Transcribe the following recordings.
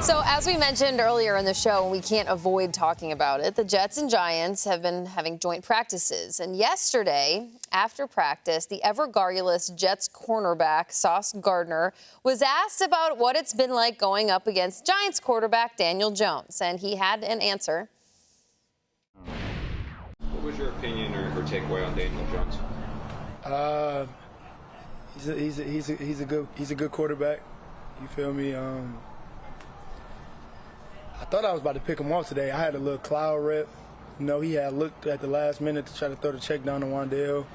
So as we mentioned earlier in the show, we can't avoid talking about it. The Jets and Giants have been having joint practices. And yesterday, after practice, the ever-garrulous Jets cornerback, Sauce Gardner, was asked about what it's been like going up against Giants quarterback Daniel Jones. And he had an answer. What was your opinion or takeaway on Daniel Jones? He's a good quarterback. You feel me? I thought I was about to pick him off today. I had a little cloud rep. You know, he had looked at the last minute to try to throw the check down to Wandale.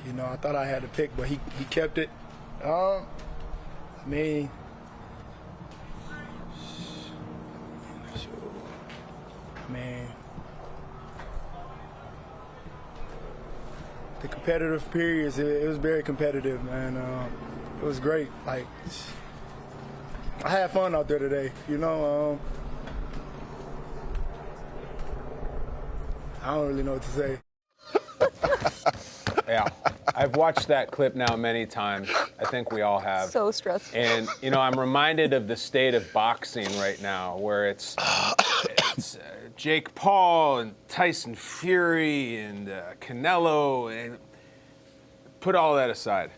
You know, I thought I had to pick, but he kept it. I mean, the competitive periods, it was very competitive, man. It was great. Like, I had fun out there today, you know. I don't really know what to say. Yeah, I've watched that clip now many times. I think we all have. So stressful. And, you know, I'm reminded of the state of boxing right now where it's Jake Paul and Tyson Fury and Canelo, and put all that aside.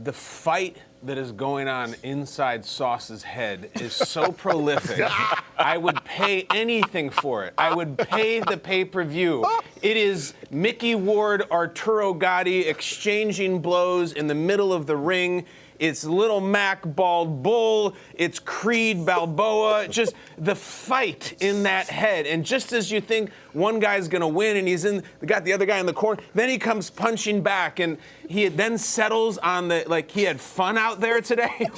The fight that is going on inside Sauce's head is so prolific. I would pay anything for it. I would pay the pay-per-view. It is Mickey Ward, Arturo Gatti exchanging blows in the middle of the ring. It's Little Mac Bald Bull. It's Creed Balboa. Just the fight in that head. And just as you think one guy's going to win and got the other guy in the corner, then he comes punching back and he then settles on like he had fun out there today.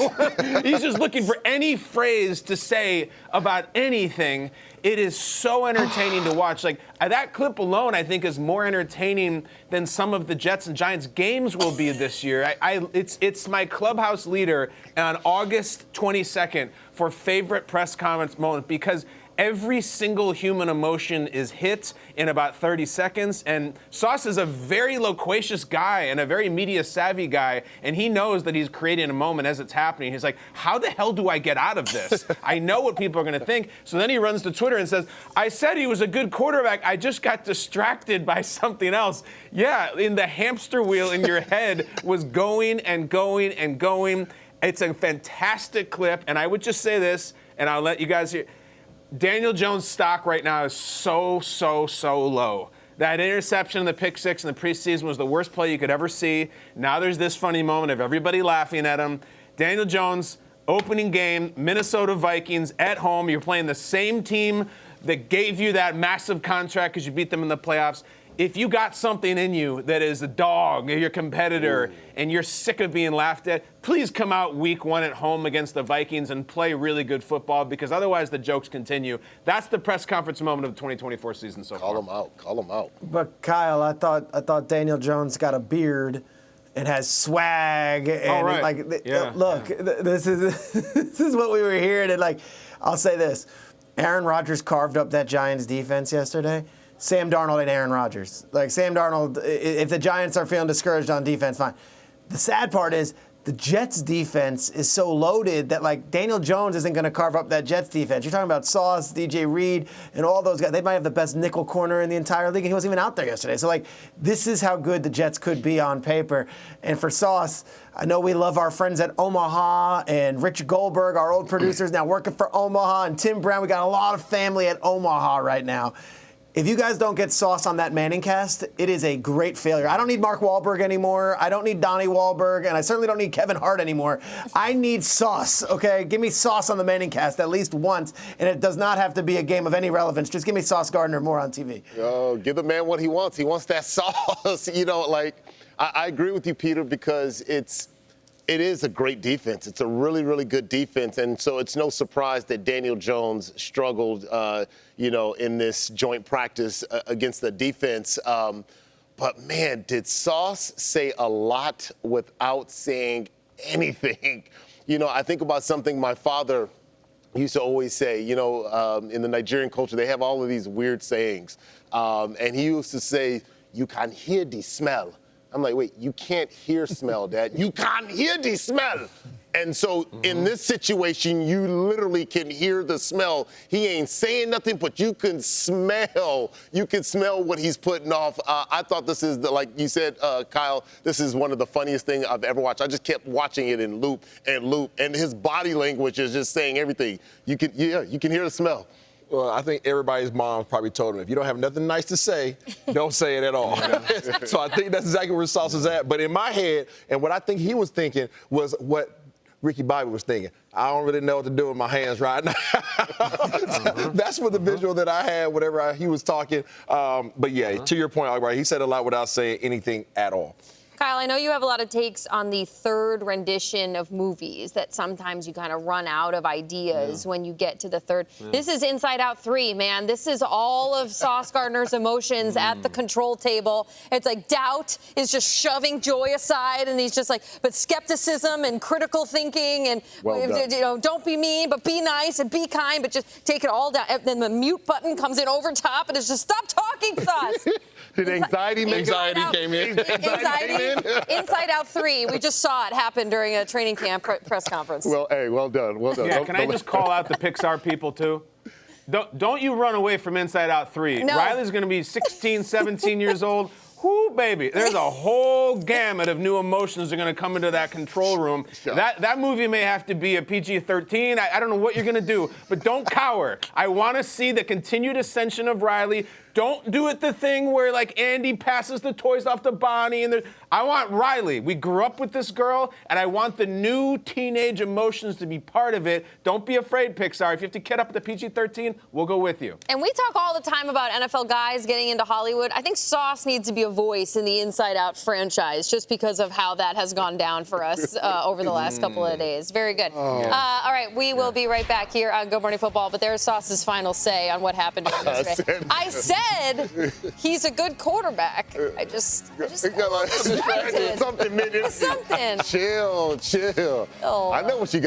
He's just looking for any phrase to say about anything. It is so entertaining to watch. Like, that clip alone, I think, is more entertaining than some of the Jets and Giants games will be this year. It's my clubhouse leader on August 22nd for favorite press conference moment because every single human emotion is hit in about 30 seconds. And Sauce is a very loquacious guy and a very media-savvy guy, and he knows that he's creating a moment as it's happening. He's like, how the hell do I get out of this? I know what people are going to think. So then he runs to Twitter and says, I said he was a good quarterback. I just got distracted by something else. Yeah, in the hamster wheel in your head was going and going and going. It's a fantastic clip, and I would just say this, and I'll let you guys hear. Daniel Jones' stock right now is so low. That interception in the pick six in the preseason was the worst play you could ever see. Now there's this funny moment of everybody laughing at him. Daniel Jones, opening game, Minnesota Vikings at home. You're playing the same team that gave you that massive contract because you beat them in the playoffs. If you got something in you that is a dog, your competitor, and you're sick of being laughed at, please come out week one at home against the Vikings and play really good football because otherwise the jokes continue. That's the press conference moment of the 2024 season so far. Call him out. But Kyle, I thought Daniel Jones got a beard and has swag and this is what we were hearing, and like I'll say this. Aaron Rodgers carved up that Giants defense yesterday. Sam Darnold and Aaron Rodgers. Like, Sam Darnold, if the Giants are feeling discouraged on defense, fine. The sad part is the Jets defense is so loaded that, like, Daniel Jones isn't going to carve up that Jets defense. You're talking about Sauce, DJ Reed, and all those guys. They might have the best nickel corner in the entire league, and he wasn't even out there yesterday. So, like, this is how good the Jets could be on paper. And for Sauce, I know we love our friends at Omaha and Rich Goldberg, our old producer's now working for Omaha, and Tim Brown. We got a lot of family at Omaha right now. If you guys don't get Sauce on that Manning cast, it is a great failure. I don't need Mark Wahlberg anymore. I don't need Donnie Wahlberg, and I certainly don't need Kevin Hart anymore. I need Sauce, okay? Give me Sauce on the Manning cast at least once, and it does not have to be a game of any relevance. Just give me Sauce Gardner more on TV. Give the man what he wants. He wants that sauce. You know, like, I agree with you, Peter, because it is a great defense. It's a really, really good defense. And so it's no surprise that Daniel Jones struggled, in this joint practice against the defense. But, man, did Sauce say a lot without saying anything? You know, I think about something my father used to always say, in the Nigerian culture, they have all of these weird sayings. And he used to say, you can hear the smell. I'm like, wait, you can't hear smell, Dad. You can't hear the smell. And so in this situation, you literally can hear the smell. He ain't saying nothing, but you can smell what he's putting off. I thought this is, like you said, Kyle, this is one of the funniest things I've ever watched. I just kept watching it in loop and loop, and his body language is just saying everything. You can hear the smell. Well, I think everybody's mom probably told him, if you don't have nothing nice to say, don't say it at all. So I think that's exactly where Sauce is at. But in my head, and what I think he was thinking was what Ricky Bobby was thinking. I don't really know what to do with my hands right now. That's what the visual that I had whenever he was talking. But yeah, to your point, all right, he said a lot without saying anything at all. Kyle, I know you have a lot of takes on the third rendition of movies, that sometimes you kind of run out of ideas when you get to the third. This is Inside Out 3, man. This is all of Sauce Gardner's emotions at the control table. It's like doubt is just shoving joy aside, and he's just like, but skepticism and critical thinking and, don't be mean, but be nice and be kind, but just take it all down. And then the mute button comes in over top, and it's just stop talking, Sauce. Did anxiety came in? Inside Out 3. We just saw it happen during a training camp press conference. Well, hey, well done. Well done. Yeah, can I just call out the Pixar people, too? Don't you run away from Inside Out 3. No. Riley's going to be 16, 17 years old. Whoo, baby. There's a whole gamut of new emotions that are going to come into that control room. That movie may have to be a PG-13. I don't know what you're going to do, but don't cower. I want to see the continued ascension of Riley. Don't do it the thing where, like, Andy passes the toys off to Bonnie. I want Riley. We grew up with this girl, and I want the new teenage emotions to be part of it. Don't be afraid, Pixar. If you have to get up at the PG-13, we'll go with you. And we talk all the time about NFL guys getting into Hollywood. I think Sauce needs to be a voice in the Inside Out franchise just because of how that has gone down for us over the last couple of days. Very good. All right, we will be right back here on Good Morning Football, but there's Sauce's final say on what happened yesterday. I said he's a good quarterback. I just something, man. something. Chill. Oh. I know what you got.